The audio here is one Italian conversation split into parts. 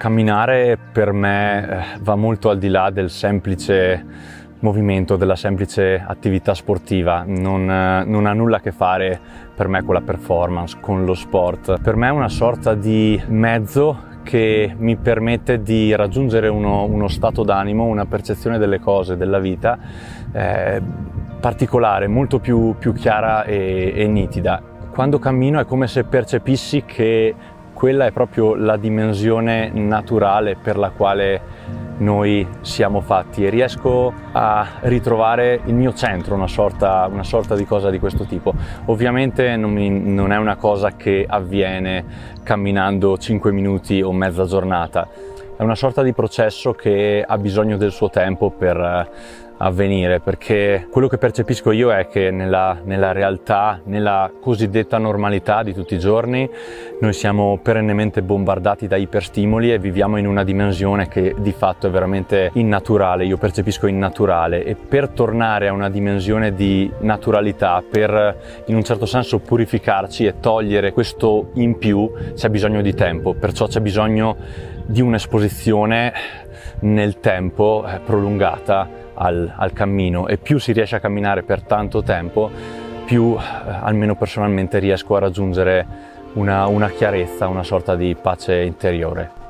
Camminare per me va molto al di là del semplice movimento, della semplice attività sportiva, non ha nulla a che fare per me con la performance, con lo sport. Per me è una sorta di mezzo che mi permette di raggiungere uno stato d'animo, una percezione delle cose, della vita particolare, molto più chiara e nitida. Quando cammino è come se percepissi che quella è proprio la dimensione naturale per la quale noi siamo fatti e riesco a ritrovare il mio centro, una sorta di cosa di questo tipo. Ovviamente non è una cosa che avviene camminando 5 minuti o mezza giornata, è una sorta di processo che ha bisogno del suo tempo per avvenire, perché quello che percepisco io è che nella realtà, nella cosiddetta normalità di tutti i giorni, noi siamo perennemente bombardati da iperstimoli e viviamo in una dimensione che di fatto è veramente innaturale, io percepisco innaturale, e per tornare a una dimensione di naturalità, per in un certo senso purificarci e togliere questo in più, c'è bisogno di tempo, perciò c'è bisogno di un'esposizione nel tempo prolungata al cammino, e più si riesce a camminare per tanto tempo, più almeno personalmente riesco a raggiungere una chiarezza, una sorta di pace interiore.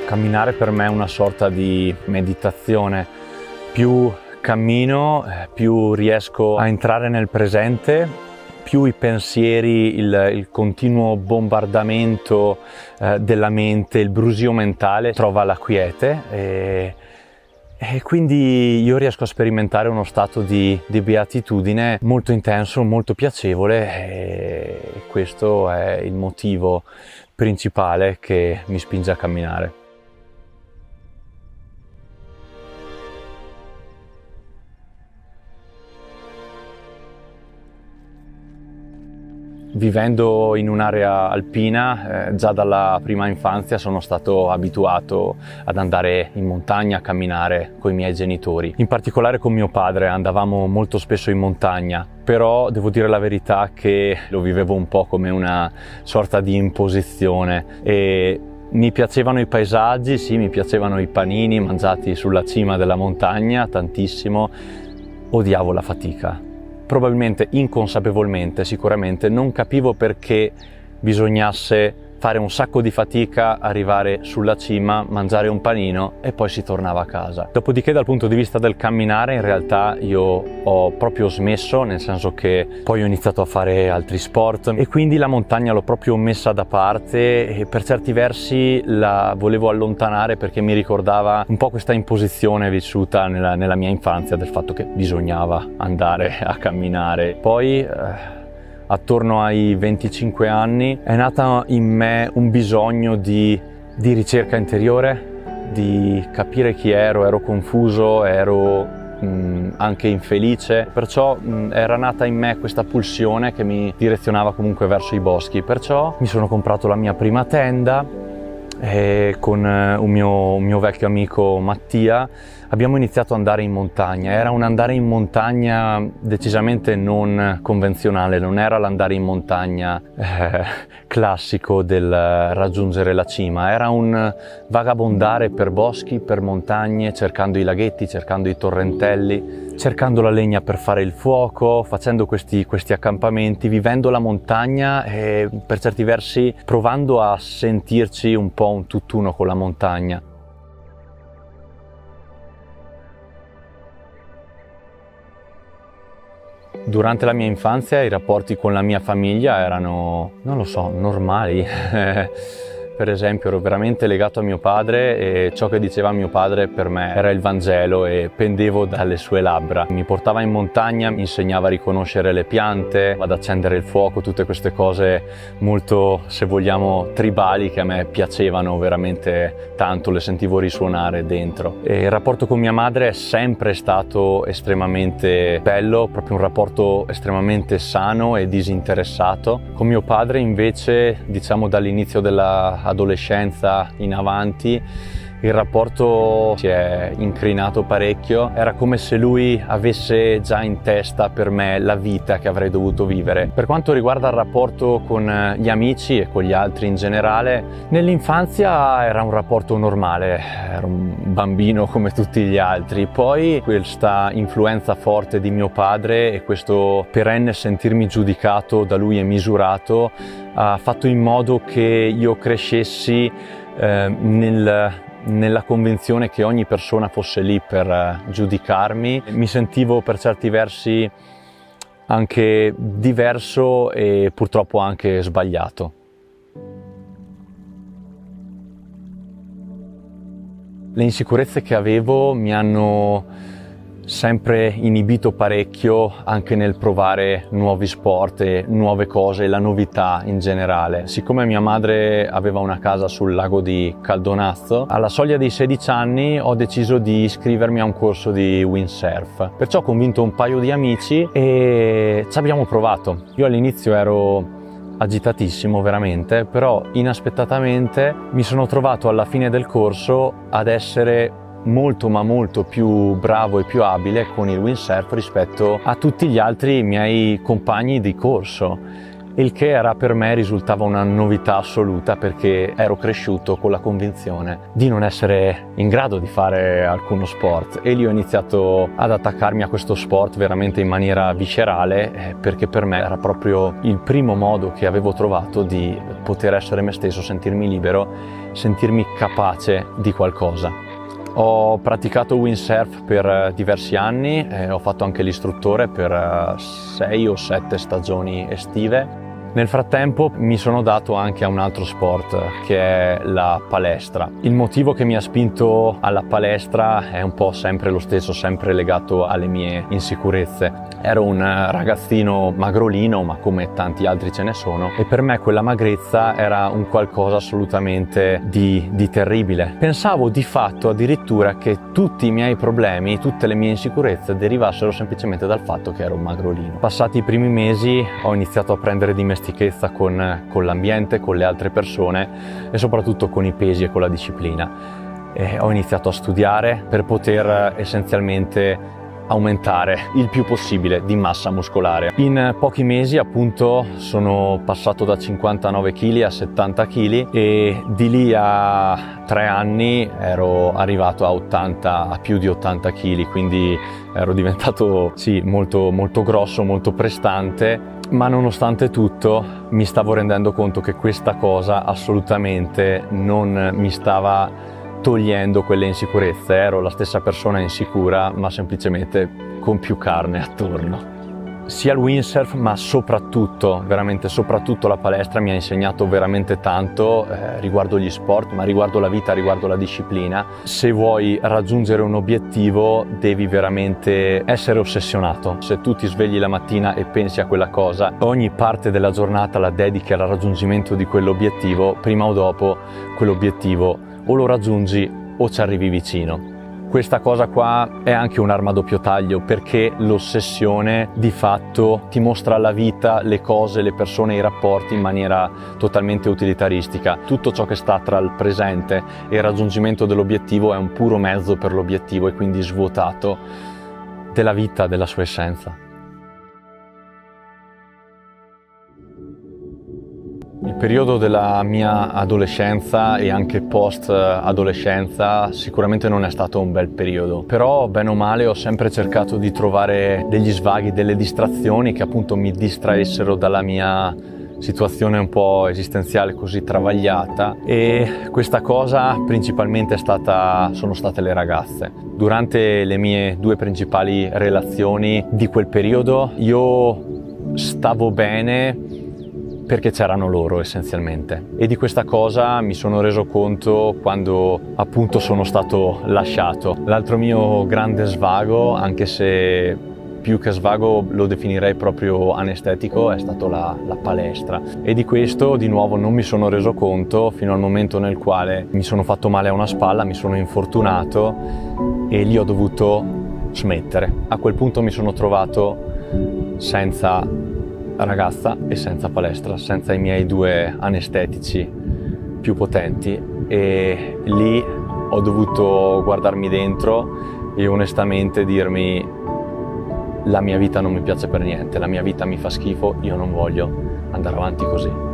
Camminare per me è una sorta di meditazione. Più cammino, più riesco a entrare nel presente, più i pensieri, il continuo bombardamento della mente, il brusio mentale trova la quiete e quindi io riesco a sperimentare uno stato di beatitudine molto intenso, molto piacevole, e questo è il motivo principale che mi spinge a camminare. Vivendo in un'area alpina, già dalla prima infanzia sono stato abituato ad andare in montagna a camminare con i miei genitori. In particolare con mio padre andavamo molto spesso in montagna, però devo dire la verità che lo vivevo un po' come una sorta di imposizione. E mi piacevano i paesaggi, sì, mi piacevano i panini mangiati sulla cima della montagna, tantissimo. Odiavo la fatica. Probabilmente inconsapevolmente, sicuramente, non capivo perché bisognasse fare un sacco di fatica, arrivare sulla cima, mangiare un panino e poi si tornava a casa. Dopodiché, dal punto di vista del camminare, in realtà io ho proprio smesso, nel senso che poi ho iniziato a fare altri sport e quindi la montagna l'ho proprio messa da parte e per certi versi la volevo allontanare, perché mi ricordava un po' questa imposizione vissuta nella mia infanzia del fatto che bisognava andare a camminare. Poi attorno ai 25 anni è nata in me un bisogno di ricerca interiore, di capire chi ero confuso, ero anche infelice, perciò era nata in me questa pulsione che mi direzionava comunque verso i boschi. Perciò mi sono comprato la mia prima tenda e con un mio vecchio amico Mattia abbiamo iniziato ad andare in montagna. Era un andare in montagna decisamente non convenzionale, non era l'andare in montagna classico del raggiungere la cima, era un vagabondare per boschi, per montagne, cercando i laghetti, cercando i torrentelli, cercando la legna per fare il fuoco, facendo questi accampamenti, vivendo la montagna e per certi versi provando a sentirci un po' un tutt'uno con la montagna. Durante la mia infanzia i rapporti con la mia famiglia erano, non lo so, normali. per esempio, ero veramente legato a mio padre e ciò che diceva mio padre per me era il Vangelo e pendevo dalle sue labbra. Mi portava in montagna, mi insegnava a riconoscere le piante, ad accendere il fuoco, tutte queste cose molto, se vogliamo, tribali che a me piacevano veramente tanto, le sentivo risuonare dentro. E il rapporto con mia madre è sempre stato estremamente bello, proprio un rapporto estremamente sano e disinteressato. Con mio padre invece, diciamo dall'inizio dell'adolescenza in avanti, il rapporto si è incrinato parecchio. Era come se lui avesse già in testa per me la vita che avrei dovuto vivere. Per quanto riguarda il rapporto con gli amici e con gli altri in generale, nell'infanzia era un rapporto normale, ero un bambino come tutti gli altri. Poi questa influenza forte di mio padre e questo perenne sentirmi giudicato da lui e misurato ha fatto in modo che io crescessi nella convinzione che ogni persona fosse lì per giudicarmi. Mi sentivo per certi versi anche diverso e purtroppo anche sbagliato. Le insicurezze che avevo mi hanno sempre inibito parecchio anche nel provare nuovi sport e nuove cose, la novità in generale. Siccome mia madre aveva una casa sul lago di Caldonazzo, alla soglia dei 16 anni ho deciso di iscrivermi a un corso di windsurf. Perciò ho convinto un paio di amici e ci abbiamo provato. Io all'inizio ero agitatissimo veramente, però inaspettatamente mi sono trovato alla fine del corso ad essere molto ma molto più bravo e più abile con il windsurf rispetto a tutti gli altri miei compagni di corso, il che era per me risultava una novità assoluta, perché ero cresciuto con la convinzione di non essere in grado di fare alcuno sport e lì ho iniziato ad attaccarmi a questo sport veramente in maniera viscerale, perché per me era proprio il primo modo che avevo trovato di poter essere me stesso, sentirmi libero, sentirmi capace di qualcosa. Ho praticato windsurf per diversi anni, ho fatto anche l'istruttore per 6 o 7 stagioni estive. Nel frattempo mi sono dato anche a un altro sport, che è la palestra. Il motivo che mi ha spinto alla palestra è un po' sempre lo stesso, sempre legato alle mie insicurezze. Ero un ragazzino magrolino, ma come tanti altri ce ne sono, e per me quella magrezza era un qualcosa assolutamente di terribile. Pensavo di fatto addirittura che tutti i miei problemi, tutte le mie insicurezze derivassero semplicemente dal fatto che ero magrolino. Passati i primi mesi ho iniziato a prendere dimestichezza con l'ambiente, con le altre persone e soprattutto con i pesi e con la disciplina. Ho iniziato a studiare per poter essenzialmente aumentare il più possibile di massa muscolare. In pochi mesi appunto sono passato da 59 kg a 70 kg e di lì a 3 anni ero arrivato a più di 80 kg, quindi ero diventato molto grosso, molto prestante. Ma nonostante tutto mi stavo rendendo conto che questa cosa assolutamente non mi stava togliendo quelle insicurezze. Ero la stessa persona insicura, ma semplicemente con più carne attorno. Sia il windsurf, ma soprattutto, veramente soprattutto la palestra mi ha insegnato veramente tanto riguardo gli sport, ma riguardo la vita, riguardo la disciplina. Se vuoi raggiungere un obiettivo devi veramente essere ossessionato. Se tu ti svegli la mattina e pensi a quella cosa, ogni parte della giornata la dedichi al raggiungimento di quell'obiettivo, prima o dopo quell'obiettivo o lo raggiungi o ci arrivi vicino. Questa cosa qua è anche un'arma a doppio taglio, perché l'ossessione di fatto ti mostra la vita, le cose, le persone, i rapporti in maniera totalmente utilitaristica. Tutto ciò che sta tra il presente e il raggiungimento dell'obiettivo è un puro mezzo per l'obiettivo e quindi svuotato della vita, della sua essenza. Il periodo della mia adolescenza e anche post-adolescenza sicuramente non è stato un bel periodo, però bene o male ho sempre cercato di trovare degli svaghi, delle distrazioni che appunto mi distraessero dalla mia situazione un po' esistenziale così travagliata, e questa cosa principalmente sono state le ragazze. Durante le mie 2 principali relazioni di quel periodo io stavo bene perché c'erano loro essenzialmente. E di questa cosa mi sono reso conto quando appunto sono stato lasciato. L'altro mio grande svago, anche se più che svago lo definirei proprio anestetico, è stato la palestra, e di questo di nuovo non mi sono reso conto fino al momento nel quale mi sono fatto male a una spalla, mi sono infortunato e lì ho dovuto smettere. A quel punto mi sono trovato senza ragazza e senza palestra, senza i miei 2 anestetici più potenti, e lì ho dovuto guardarmi dentro e onestamente dirmi: la mia vita non mi piace per niente, la mia vita mi fa schifo, io non voglio andare avanti così.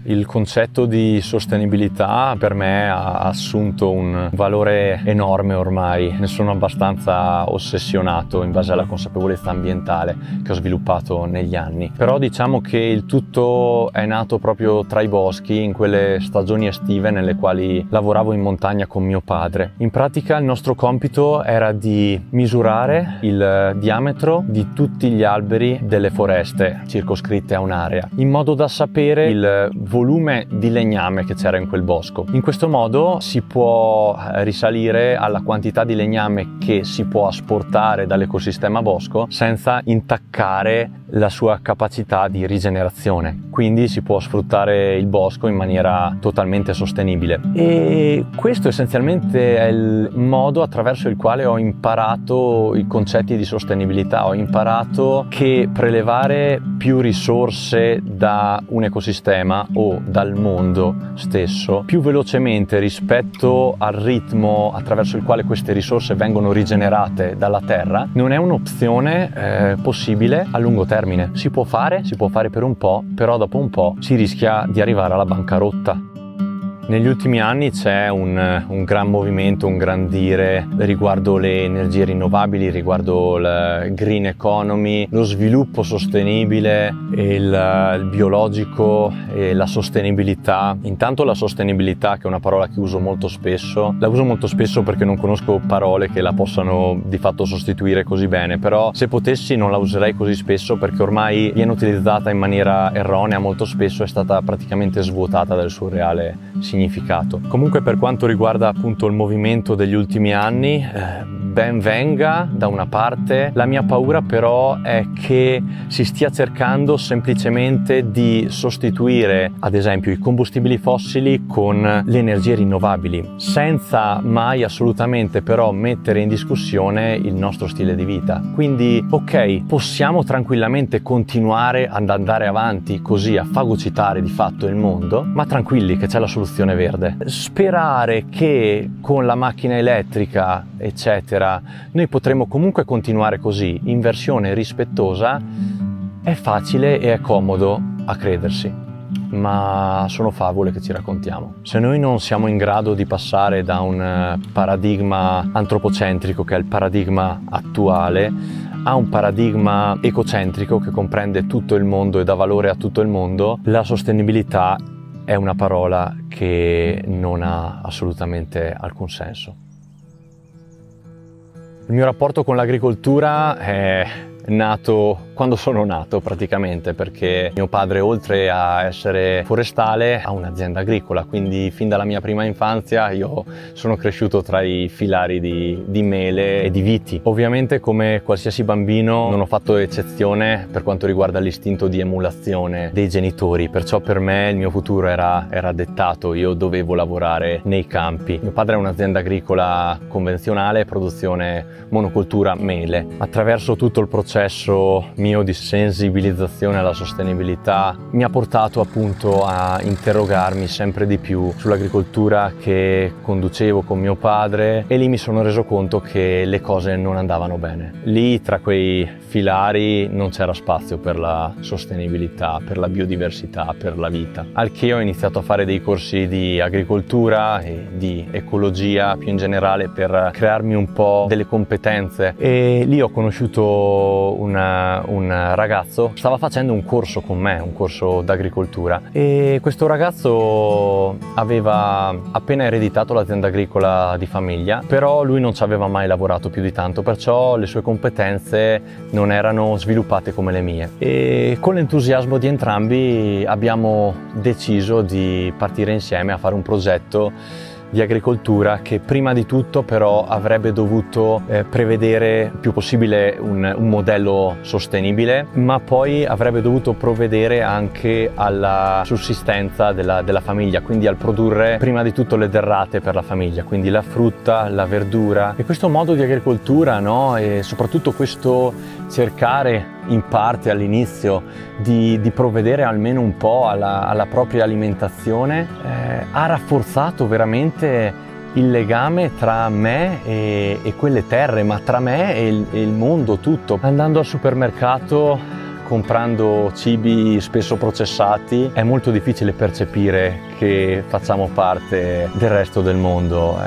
Il concetto di sostenibilità per me ha assunto un valore enorme ormai, ne sono abbastanza ossessionato in base alla consapevolezza ambientale che ho sviluppato negli anni. Però diciamo che il tutto è nato proprio tra i boschi, in quelle stagioni estive nelle quali lavoravo in montagna con mio padre. In pratica il nostro compito era di misurare il diametro di tutti gli alberi delle foreste circoscritte a un'area, in modo da sapere il volume di legname che c'era in quel bosco. In questo modo si può risalire alla quantità di legname che si può asportare dall'ecosistema bosco senza intaccare la sua capacità di rigenerazione. Quindi si può sfruttare il bosco in maniera totalmente sostenibile. E questo essenzialmente è il modo attraverso il quale ho imparato i concetti di sostenibilità. Ho imparato che prelevare più risorse da un ecosistema o dal mondo stesso più velocemente rispetto al ritmo attraverso il quale queste risorse vengono rigenerate dalla terra non è un'opzione possibile a lungo termine. Si può fare per un po', però dopo un po' si rischia di arrivare alla bancarotta. Negli ultimi anni c'è un gran movimento, un gran dire riguardo le energie rinnovabili, riguardo il green economy, lo sviluppo sostenibile, il biologico e la sostenibilità. Intanto la sostenibilità, che è una parola che uso molto spesso, la uso molto spesso perché non conosco parole che la possano di fatto sostituire così bene, però se potessi non la userei così spesso perché ormai viene utilizzata in maniera erronea molto spesso, è stata praticamente svuotata del suo reale significato. Comunque, per quanto riguarda appunto il movimento degli ultimi anni, ben venga da una parte. La mia paura però è che si stia cercando semplicemente di sostituire ad esempio i combustibili fossili con le energie rinnovabili, senza mai assolutamente però mettere in discussione il nostro stile di vita. Quindi ok, possiamo tranquillamente continuare ad andare avanti così a fagocitare di fatto il mondo, ma tranquilli che c'è la soluzione verde. Sperare che con la macchina elettrica eccetera noi potremo comunque continuare così in versione rispettosa è facile e è comodo a credersi, ma sono favole che ci raccontiamo. Se noi non siamo in grado di passare da un paradigma antropocentrico, che è il paradigma attuale, a un paradigma ecocentrico che comprende tutto il mondo e dà valore a tutto il mondo, la sostenibilità è una parola che non ha assolutamente alcun senso. Il mio rapporto con l'agricoltura è nato quando sono nato praticamente, perché mio padre, oltre a essere forestale, ha un'azienda agricola, quindi fin dalla mia prima infanzia io sono cresciuto tra i filari di mele e di viti. Ovviamente, come qualsiasi bambino, non ho fatto eccezione per quanto riguarda l'istinto di emulazione dei genitori, perciò per me il mio futuro era dettato, io dovevo lavorare nei campi. Mio padre ha un'azienda agricola convenzionale, produzione monocoltura mele. Attraverso tutto il processo mio di sensibilizzazione alla sostenibilità mi ha portato appunto a interrogarmi sempre di più sull'agricoltura che conducevo con mio padre, e lì mi sono reso conto che le cose non andavano bene. Lì tra quei filari non c'era spazio per la sostenibilità, per la biodiversità, per la vita. Al che ho iniziato a fare dei corsi di agricoltura e di ecologia più in generale per crearmi un po' delle competenze, e lì ho conosciuto una un ragazzo stava facendo un corso con me, un corso d'agricoltura, e questo ragazzo aveva appena ereditato l'azienda agricola di famiglia, però lui non ci aveva mai lavorato più di tanto, perciò le sue competenze non erano sviluppate come le mie, e con l'entusiasmo di entrambi abbiamo deciso di partire insieme a fare un progetto di agricoltura che prima di tutto però avrebbe dovuto prevedere il più possibile un modello sostenibile, ma poi avrebbe dovuto provvedere anche alla sussistenza della famiglia, quindi al produrre prima di tutto le derrate per la famiglia, quindi la frutta, la verdura. E questo modo di agricoltura, no? E soprattutto questo cercare in parte all'inizio di provvedere almeno un po' alla propria alimentazione, ha rafforzato veramente il legame tra me e quelle terre, ma tra me e il mondo tutto. Andando al supermercato, comprando cibi spesso processati, è molto difficile percepire che facciamo parte del resto del mondo.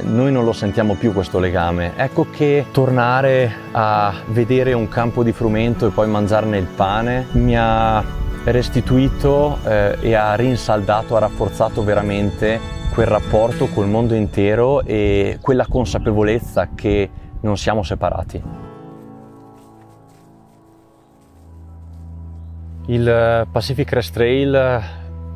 Noi non lo sentiamo più questo legame. Ecco che tornare a vedere un campo di frumento e poi mangiarne il pane mi ha restituito e ha rinsaldato, ha rafforzato veramente quel rapporto col mondo intero e quella consapevolezza che non siamo separati. Il Pacific Crest Trail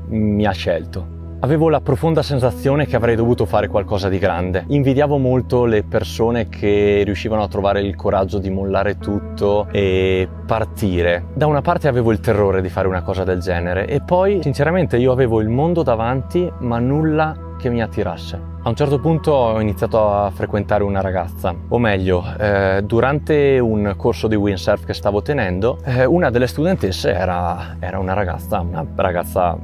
mi ha scelto. Avevo la profonda sensazione che avrei dovuto fare qualcosa di grande. Invidiavo molto le persone che riuscivano a trovare il coraggio di mollare tutto e partire. Da una parte avevo il terrore di fare una cosa del genere e poi sinceramente io avevo il mondo davanti ma nulla che mi attirasse. A un certo punto ho iniziato a frequentare una ragazza, o meglio, durante un corso di windsurf che stavo tenendo, una delle studentesse era una ragazza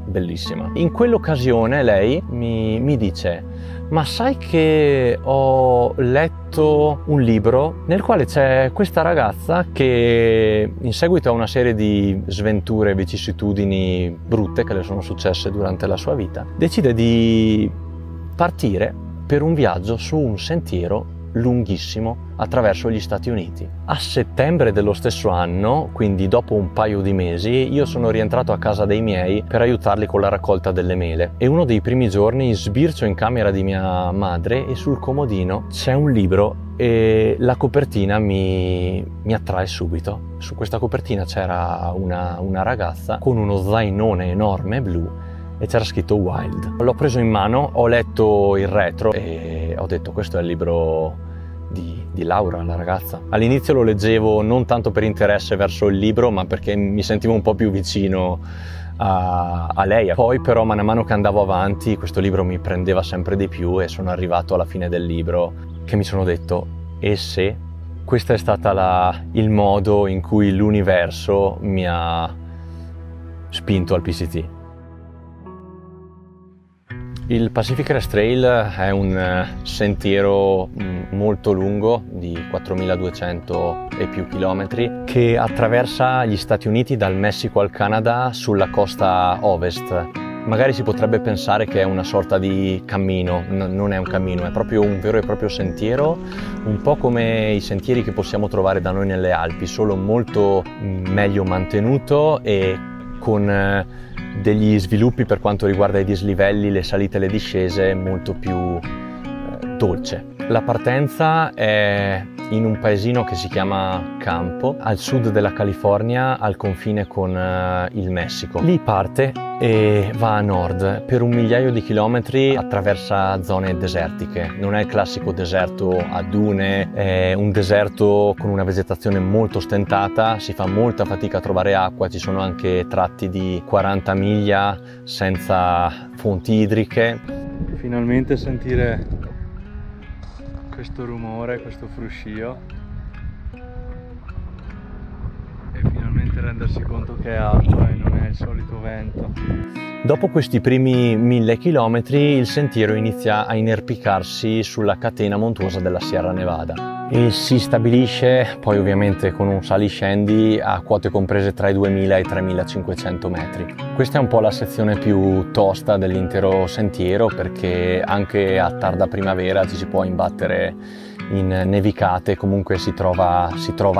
bellissima. In quell'occasione lei mi dice: ma sai che ho letto un libro nel quale c'è questa ragazza che in seguito a una serie di sventure e vicissitudini brutte che le sono successe durante la sua vita, decide di partire per un viaggio su un sentiero lunghissimo attraverso gli Stati Uniti. A settembre dello stesso anno, quindi dopo un paio di mesi, io sono rientrato a casa dei miei per aiutarli con la raccolta delle mele e uno dei primi giorni sbircio in camera di mia madre e sul comodino c'è un libro e la copertina mi attrae subito. Su questa copertina c'era una ragazza con uno zainone enorme blu e c'era scritto Wild. L'ho preso in mano, ho letto il retro e ho detto: questo è il libro di Laura, la ragazza. All'inizio lo leggevo non tanto per interesse verso il libro, ma perché mi sentivo un po' più vicino a lei. Poi però man mano che andavo avanti questo libro mi prendeva sempre di più e sono arrivato alla fine del libro che mi sono detto: e se? Questo è stato il modo in cui l'universo mi ha spinto al PCT. Il Pacific Crest Trail è un sentiero molto lungo di 4.200 e più chilometri che attraversa gli Stati Uniti dal Messico al Canada sulla costa ovest. Magari si potrebbe pensare che è una sorta di cammino, non è un cammino, è proprio un vero e proprio sentiero, un po' come i sentieri che possiamo trovare da noi nelle Alpi, solo molto meglio mantenuto e con degli sviluppi per quanto riguarda i dislivelli, le salite e le discese molto più dolce. La partenza è in un paesino che si chiama Campo, al sud della California, al confine con il Messico. Lì parte e va a nord per 1 migliaio di chilometri, attraversa zone desertiche. Non è il classico deserto a dune, è un deserto con una vegetazione molto stentata, si fa molta fatica a trovare acqua, ci sono anche tratti di 40 miglia senza fonti idriche. Finalmente sentire questo rumore, questo fruscio e finalmente rendersi conto che è alto e non è il solito vento. Dopo questi primi 1000 chilometri il sentiero inizia a inerpicarsi sulla catena montuosa della Sierra Nevada e si stabilisce poi ovviamente con un saliscendi a quote comprese tra i 2000 e i 3500 metri. Questa è un po' la sezione più tosta dell'intero sentiero perché anche a tarda primavera ci si può imbattere in nevicate, comunque si trova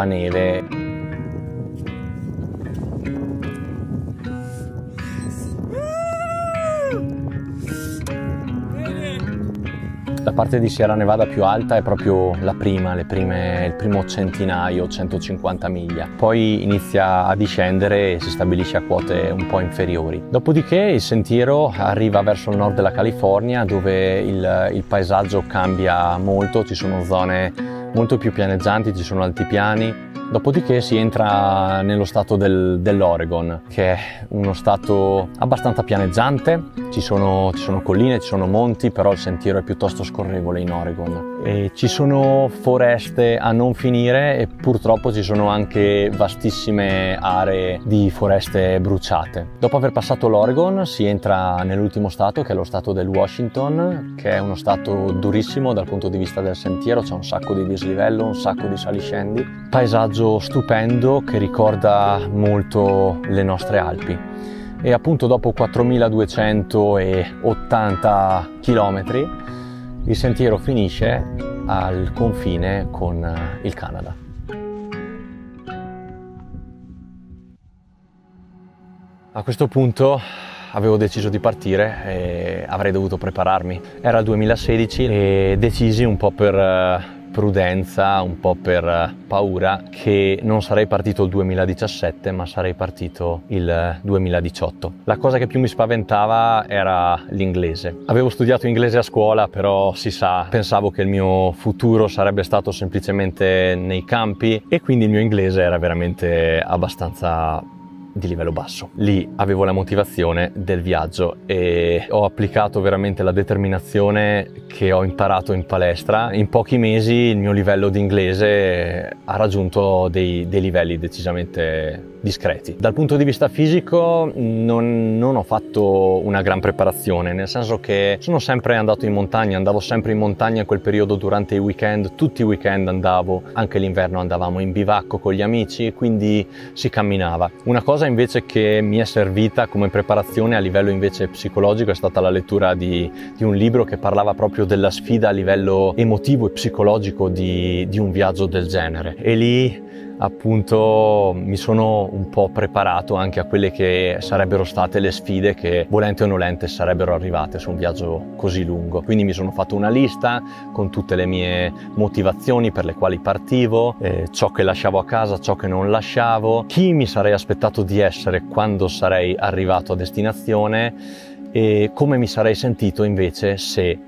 neve. La parte di Sierra Nevada più alta è proprio la prima, il primo centinaio, 150 miglia. Poi inizia a discendere e si stabilisce a quote un po' inferiori. Dopodiché il sentiero arriva verso il nord della California, dove il paesaggio cambia molto, ci sono zone molto più pianeggianti, ci sono altipiani. Dopodiché si entra nello stato dell'Oregon, che è uno stato abbastanza pianeggiante, ci sono colline, ci sono monti, però il sentiero è piuttosto scorrevole in Oregon. E ci sono foreste a non finire e purtroppo ci sono anche vastissime aree di foreste bruciate. Dopo aver passato l'Oregon si entra nell'ultimo stato, che è lo stato del Washington, che è uno stato durissimo dal punto di vista del sentiero, c'è un sacco di dislivello, un sacco di saliscendi, paesaggio stupendo che ricorda molto le nostre Alpi. E appunto dopo 4280 km il sentiero finisce al confine con il Canada. A questo punto avevo deciso di partire e avrei dovuto prepararmi. Era il 2016 e decisi un po' per prudenza, un po' per paura, che non sarei partito il 2017 ma sarei partito il 2018. La cosa che più mi spaventava era l'inglese. Avevo studiato inglese a scuola, però si sa, pensavo che il mio futuro sarebbe stato semplicemente nei campi e quindi il mio inglese era veramente abbastanza di livello basso. Lì avevo la motivazione del viaggio e ho applicato veramente la determinazione che ho imparato in palestra. In pochi mesi il mio livello di inglese ha raggiunto dei livelli decisamente discreti. Dal punto di vista fisico non ho fatto una gran preparazione, nel senso che sono sempre andato in montagna, andavo sempre in montagna in quel periodo durante i weekend, tutti i weekend andavo, anche l'inverno andavamo in bivacco con gli amici, quindi si camminava. Una cosa invece che mi è servita come preparazione a livello invece psicologico è stata la lettura di un libro che parlava proprio della sfida a livello emotivo e psicologico di un viaggio del genere, e lì appunto mi sono un po' preparato anche a quelle che sarebbero state le sfide che volente o nolente sarebbero arrivate su un viaggio così lungo. Quindi mi sono fatto una lista con tutte le mie motivazioni per le quali partivo, ciò che lasciavo a casa, ciò che non lasciavo, chi mi sarei aspettato di essere quando sarei arrivato a destinazione e come mi sarei sentito invece se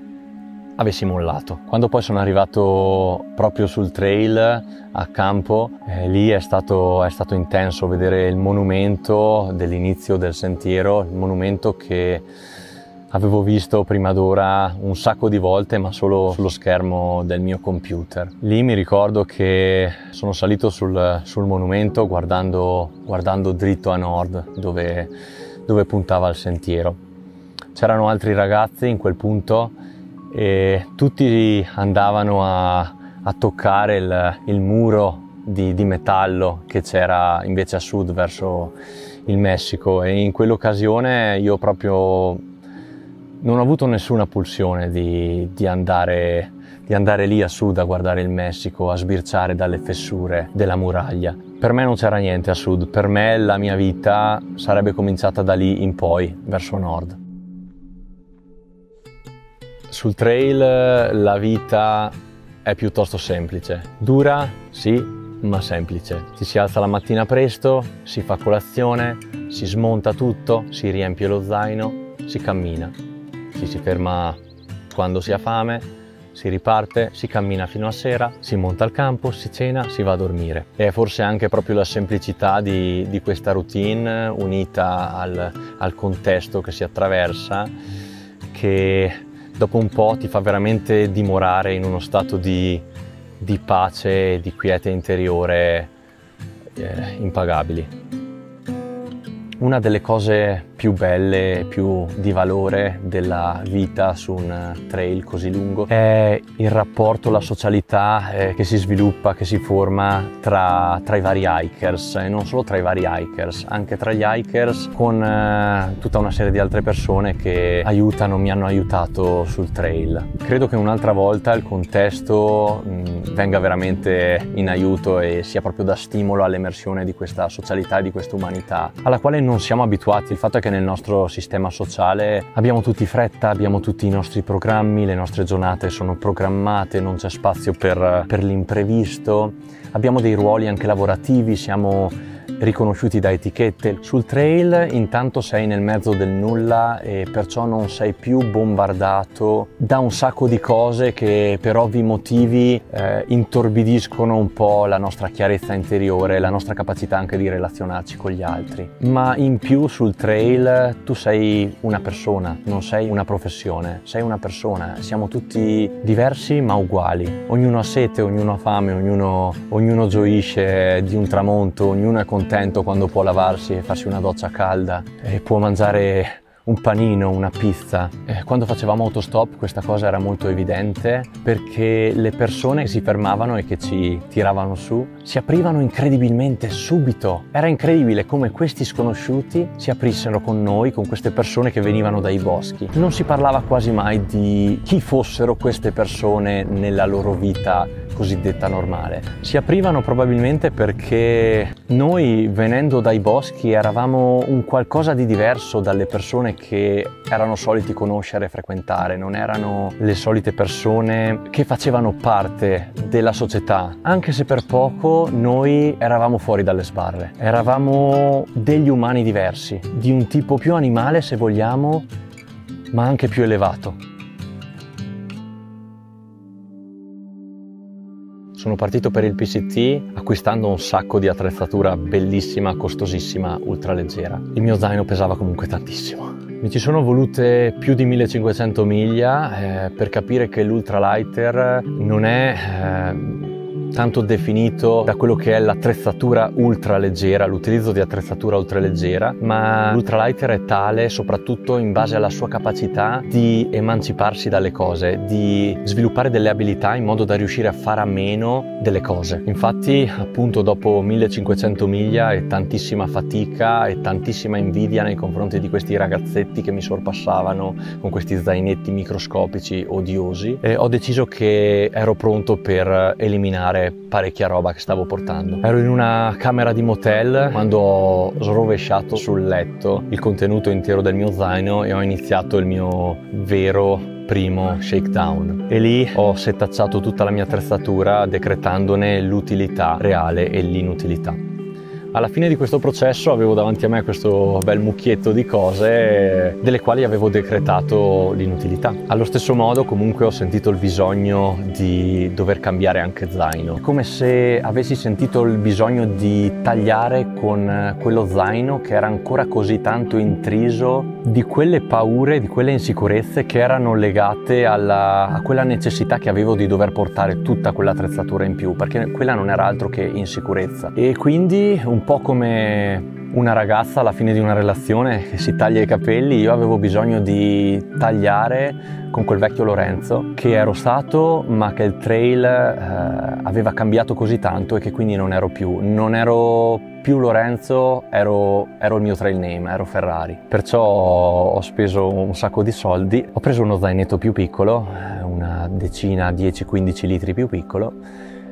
avessi mollato. Quando poi sono arrivato proprio sul trail a campo, lì è stato intenso vedere il monumento dell'inizio del sentiero, il monumento che avevo visto prima d'ora un sacco di volte ma solo sullo schermo del mio computer. Lì mi ricordo che sono salito sul monumento guardando dritto a nord dove puntava il sentiero. C'erano altri ragazzi in quel punto e tutti andavano a toccare il muro di metallo che c'era invece a sud verso il Messico, e in quell'occasione io proprio non ho avuto nessuna pulsione di andare lì a sud a guardare il Messico, a sbirciare dalle fessure della muraglia. Per me non c'era niente a sud, per me la mia vita sarebbe cominciata da lì in poi, verso nord. Sul trail la vita è piuttosto semplice, dura sì, ma semplice. Ci si alza la mattina presto, si fa colazione, si smonta tutto, si riempie lo zaino, si cammina, ci si ferma quando si ha fame, si riparte, si cammina fino a sera, si monta al campo, si cena, si va a dormire. E forse anche proprio la semplicità di questa routine unita al contesto che si attraversa che dopo un po' ti fa veramente dimorare in uno stato di pace e di quiete interiore impagabili. Una delle cose più belle, più di valore della vita su un trail così lungo è il rapporto, la socialità che si sviluppa, che si forma tra i vari hikers, e non solo tra i vari hikers, anche tra gli hikers con tutta una serie di altre persone che mi hanno aiutato sul trail. Credo che un'altra volta il contesto venga veramente in aiuto e sia proprio da stimolo all'emersione di questa socialità e di questa umanità alla quale non siamo abituati. Il fatto è che che nel nostro sistema sociale abbiamo tutti fretta, abbiamo tutti i nostri programmi, le nostre giornate sono programmate, non c'è spazio per l'imprevisto, abbiamo dei ruoli anche lavorativi, siamo riconosciuti da etichette. Sul trail intanto sei nel mezzo del nulla e perciò non sei più bombardato da un sacco di cose che per ovvi motivi intorbidiscono un po' la nostra chiarezza interiore, la nostra capacità anche di relazionarci con gli altri. Ma in più sul trail tu sei una persona, non sei una professione, sei una persona. Siamo tutti diversi ma uguali. Ognuno ha sete, ognuno ha fame, ognuno gioisce di un tramonto, ognuno è contento quando può lavarsi e farsi una doccia calda e può mangiare un panino, una pizza. Quando facevamo autostop questa cosa era molto evidente perché le persone che si fermavano e che ci tiravano su si aprivano incredibilmente subito. Era incredibile come questi sconosciuti si aprissero con noi, con queste persone che venivano dai boschi. Non si parlava quasi mai di chi fossero queste persone nella loro vita cosiddetta normale. Si aprivano probabilmente perché noi, venendo dai boschi, eravamo un qualcosa di diverso dalle persone che erano soliti conoscere e frequentare, non erano le solite persone che facevano parte della società. Anche se per poco noi eravamo fuori dalle sbarre, eravamo degli umani diversi, di un tipo più animale se vogliamo, ma anche più elevato. Sono partito per il PCT acquistando un sacco di attrezzatura bellissima, costosissima, ultraleggera. Il mio zaino pesava comunque tantissimo. Mi ci sono volute più di 1500 miglia per capire che l'ultralighter non è tanto definito da quello che è l'attrezzatura ultraleggera, l'utilizzo di attrezzatura ultraleggera, ma l'ultralighter è tale soprattutto in base alla sua capacità di emanciparsi dalle cose, di sviluppare delle abilità in modo da riuscire a fare a meno delle cose. Infatti, appunto, dopo 1500 miglia e tantissima fatica e tantissima invidia nei confronti di questi ragazzetti che mi sorpassavano con questi zainetti microscopici odiosi, ho deciso che ero pronto per eliminare parecchia roba che stavo portando. Ero in una camera di motel quando ho srovesciato sul letto il contenuto intero del mio zaino e ho iniziato il mio vero primo shakedown. E lì ho setacciato tutta la mia attrezzatura decretandone l'utilità reale e l'inutilità. Alla fine di questo processo avevo davanti a me questo bel mucchietto di cose delle quali avevo decretato l'inutilità. Allo stesso modo comunque ho sentito il bisogno di dover cambiare anche zaino. È come se avessi sentito il bisogno di tagliare con quello zaino che era ancora così tanto intriso di quelle paure, di quelle insicurezze che erano legate a quella necessità che avevo di dover portare tutta quell'attrezzatura in più, perché quella non era altro che insicurezza. E quindi un po' come una ragazza alla fine di una relazione che si taglia i capelli, io avevo bisogno di tagliare con quel vecchio Lorenzo che ero stato, ma che il trail aveva cambiato così tanto e che quindi non ero più Lorenzo, ero il mio trail name, ero Ferrari. Perciò ho speso un sacco di soldi, ho preso uno zainetto più piccolo, una decina, 10-15 litri più piccolo,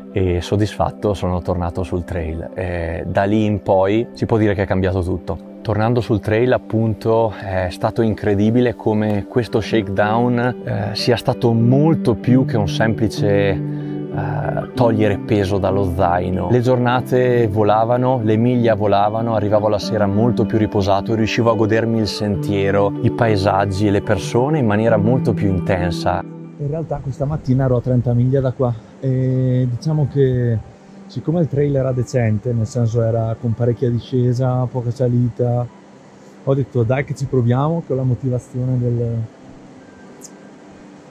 e soddisfatto sono tornato sul trail. E da lì in poi si può dire che è cambiato tutto. Tornando sul trail, appunto, è stato incredibile come questo shakedown sia stato molto più che un semplice togliere peso dallo zaino. Le giornate volavano, le miglia volavano, arrivavo la sera molto più riposato e riuscivo a godermi il sentiero, i paesaggi e le persone in maniera molto più intensa. In realtà questa mattina ero a 30 miglia da qua e diciamo che siccome il trail era decente, nel senso era con parecchia discesa, poca salita, ho detto dai che ci proviamo con la motivazione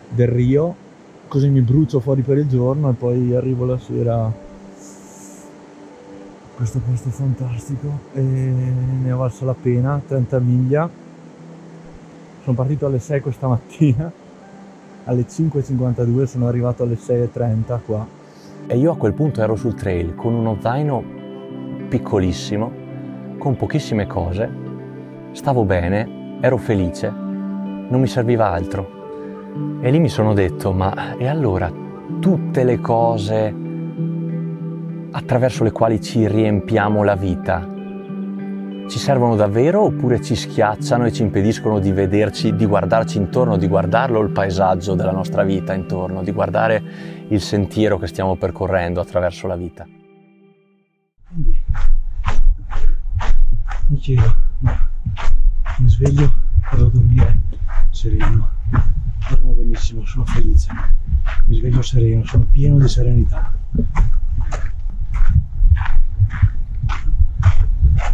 del Rio, così mi brucio fuori per il giorno e poi arrivo la sera a questo posto fantastico e ne è valsa la pena. 30 miglia, sono partito alle 6 questa mattina, alle 5:52 sono arrivato alle 6:30 qua. E io a quel punto ero sul trail con uno zaino piccolissimo, con pochissime cose, stavo bene, ero felice, non mi serviva altro. E lì mi sono detto, ma e allora tutte le cose attraverso le quali ci riempiamo la vita, ci servono davvero oppure ci schiacciano e ci impediscono di vederci, di guardarci intorno, di guardarlo il paesaggio della nostra vita intorno, di guardare il sentiero che stiamo percorrendo attraverso la vita. Quindi mi chiedo, ma mi sveglio, vado a dormire sereno, dormo benissimo, sono felice, mi sveglio sereno, sono pieno di serenità.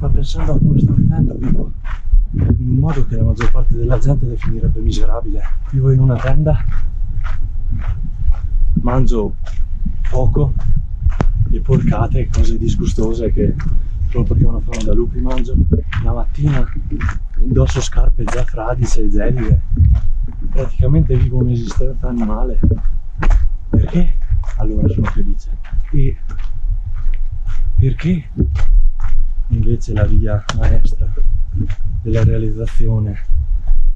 Ma pensando a come sto vivendo, vivo in un modo che la maggior parte della gente definirebbe miserabile. Vivo in una tenda, mangio poco, le porcate, cose disgustose che solo perché uno fa da lupi mangio. La mattina indosso scarpe già fradice e gelide. Praticamente vivo un'esistenza animale. Perché? Allora sono felice. E perché invece la via maestra della realizzazione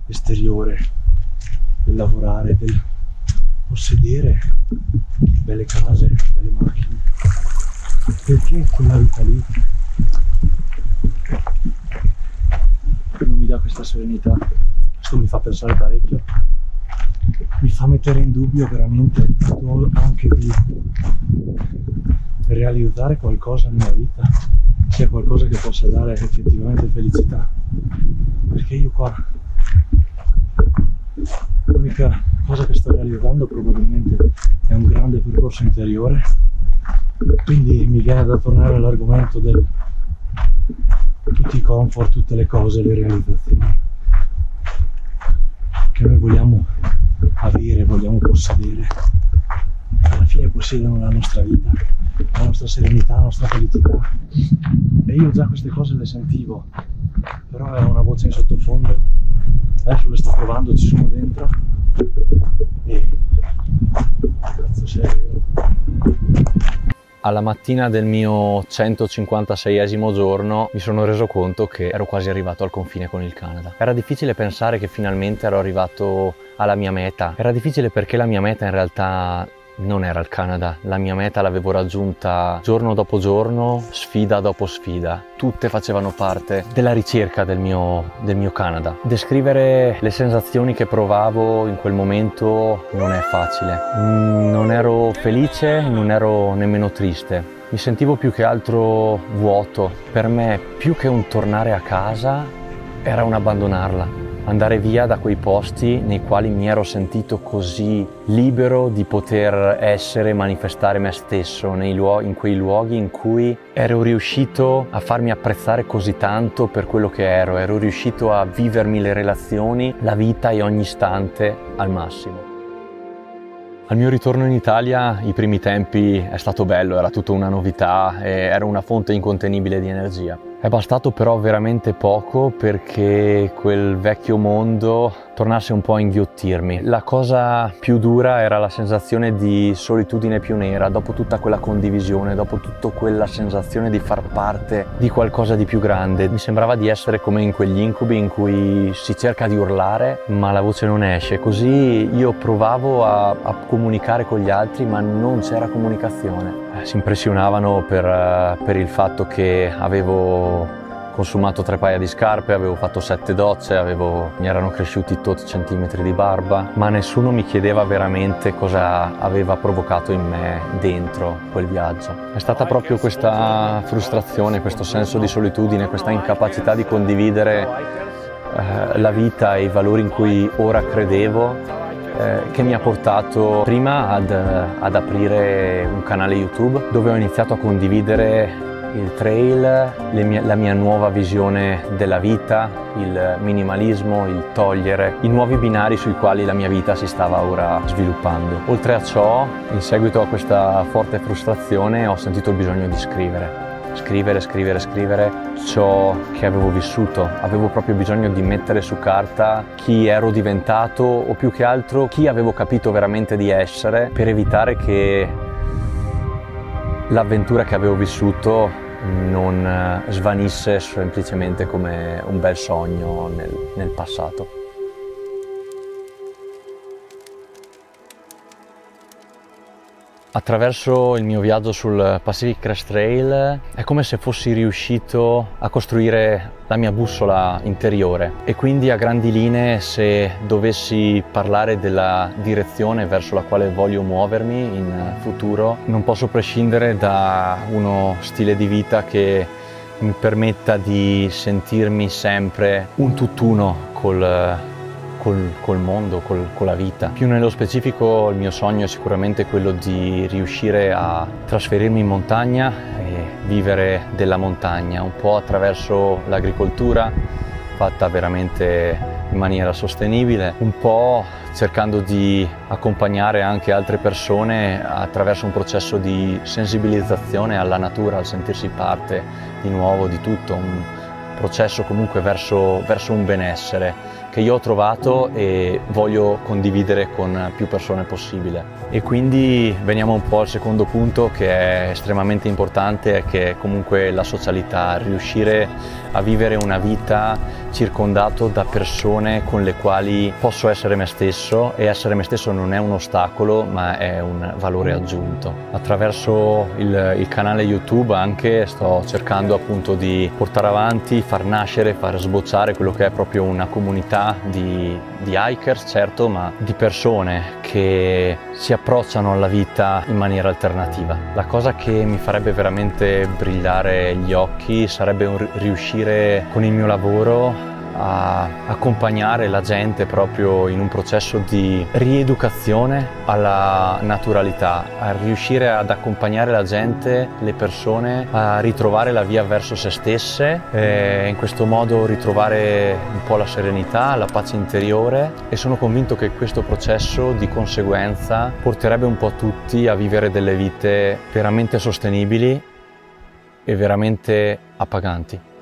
esteriore, del lavorare, del possedere belle case, belle macchine, perché quella vita lì non mi dà questa serenità? Questo mi fa pensare parecchio, mi fa mettere in dubbio veramente il fatto anche di realizzare qualcosa nella vita, sia qualcosa che possa dare effettivamente felicità, perché io qua l'unica cosa che sto realizzando probabilmente è un grande percorso interiore, quindi mi viene da tornare all'argomento del tutti i comfort, tutte le cose, le realizzazioni che noi vogliamo avere, vogliamo possedere, alla fine possiedono la nostra vita, la nostra serenità, la nostra felicità. E io già queste cose le sentivo, però era una voce in sottofondo, adesso le sto provando, ci sono dentro e cazzo sia vero. Alla mattina del mio 156esimo giorno mi sono reso conto che ero quasi arrivato al confine con il Canada. Era difficile pensare che finalmente ero arrivato alla mia meta. Era difficile perché la mia meta in realtà non era il Canada. La mia meta l'avevo raggiunta giorno dopo giorno, sfida dopo sfida. Tutte facevano parte della ricerca del mio Canada. Descrivere le sensazioni che provavo in quel momento non è facile. Non ero felice, non ero nemmeno triste. Mi sentivo più che altro vuoto. Per me, più che un tornare a casa, era un abbandonarla. Andare via da quei posti nei quali mi ero sentito così libero di poter essere, manifestare me stesso, in quei luoghi in cui ero riuscito a farmi apprezzare così tanto per quello che ero riuscito a vivermi le relazioni, la vita e ogni istante al massimo. Al mio ritorno in Italia, i primi tempi è stato bello, era tutta una novità e era una fonte incontenibile di energia. È bastato però veramente poco perché quel vecchio mondo tornasse un po' a inghiottirmi. La cosa più dura era la sensazione di solitudine pioniera, dopo tutta quella condivisione, dopo tutta quella sensazione di far parte di qualcosa di più grande. Mi sembrava di essere come in quegli incubi in cui si cerca di urlare ma la voce non esce. Così io provavo a comunicare con gli altri ma non c'era comunicazione. Si impressionavano per il fatto che avevo consumato 3 paia di scarpe, avevo fatto 7 docce, mi erano cresciuti tot centimetri di barba, ma nessuno mi chiedeva veramente cosa aveva provocato in me dentro quel viaggio. È stata proprio questa frustrazione, questo senso di solitudine, questa incapacità di condividere la vita e i valori in cui ora credevo che mi ha portato prima ad aprire un canale YouTube dove ho iniziato a condividere il trail, la mia nuova visione della vita, il minimalismo, il togliere, i nuovi binari sui quali la mia vita si stava ora sviluppando. Oltre a ciò, in seguito a questa forte frustrazione, ho sentito il bisogno di scrivere ciò che avevo vissuto. Avevo proprio bisogno di mettere su carta chi ero diventato o più che altro chi avevo capito veramente di essere per evitare che l'avventura che avevo vissuto non svanisse semplicemente come un bel sogno nel passato. Attraverso il mio viaggio sul Pacific Crest Trail è come se fossi riuscito a costruire la mia bussola interiore, e quindi a grandi linee, se dovessi parlare della direzione verso la quale voglio muovermi in futuro, non posso prescindere da uno stile di vita che mi permetta di sentirmi sempre un tutt'uno col mondo, con la vita. Più nello specifico, il mio sogno è sicuramente quello di riuscire a trasferirmi in montagna e vivere della montagna, un po' attraverso l'agricoltura fatta veramente in maniera sostenibile, un po' cercando di accompagnare anche altre persone attraverso un processo di sensibilizzazione alla natura, al sentirsi parte di nuovo di tutto, un processo comunque verso un benessere che io ho trovato e voglio condividere con più persone possibile. E quindi veniamo un po' al secondo punto, che è estremamente importante, che è comunque la socialità, riuscire a vivere una vita circondato da persone con le quali posso essere me stesso, e essere me stesso non è un ostacolo ma è un valore aggiunto. Attraverso il canale YouTube anche sto cercando appunto di portare avanti, far nascere, far sbocciare quello che è proprio una comunità di hikers, certo, ma di persone che si approcciano alla vita in maniera alternativa. La cosa che mi farebbe veramente brillare gli occhi sarebbe riuscire con il mio lavoro a accompagnare la gente proprio in un processo di rieducazione alla naturalità, a riuscire ad accompagnare la gente, le persone, a ritrovare la via verso se stesse e in questo modo ritrovare un po' la serenità, la pace interiore, e sono convinto che questo processo di conseguenza porterebbe un po' tutti a vivere delle vite veramente sostenibili e veramente appaganti.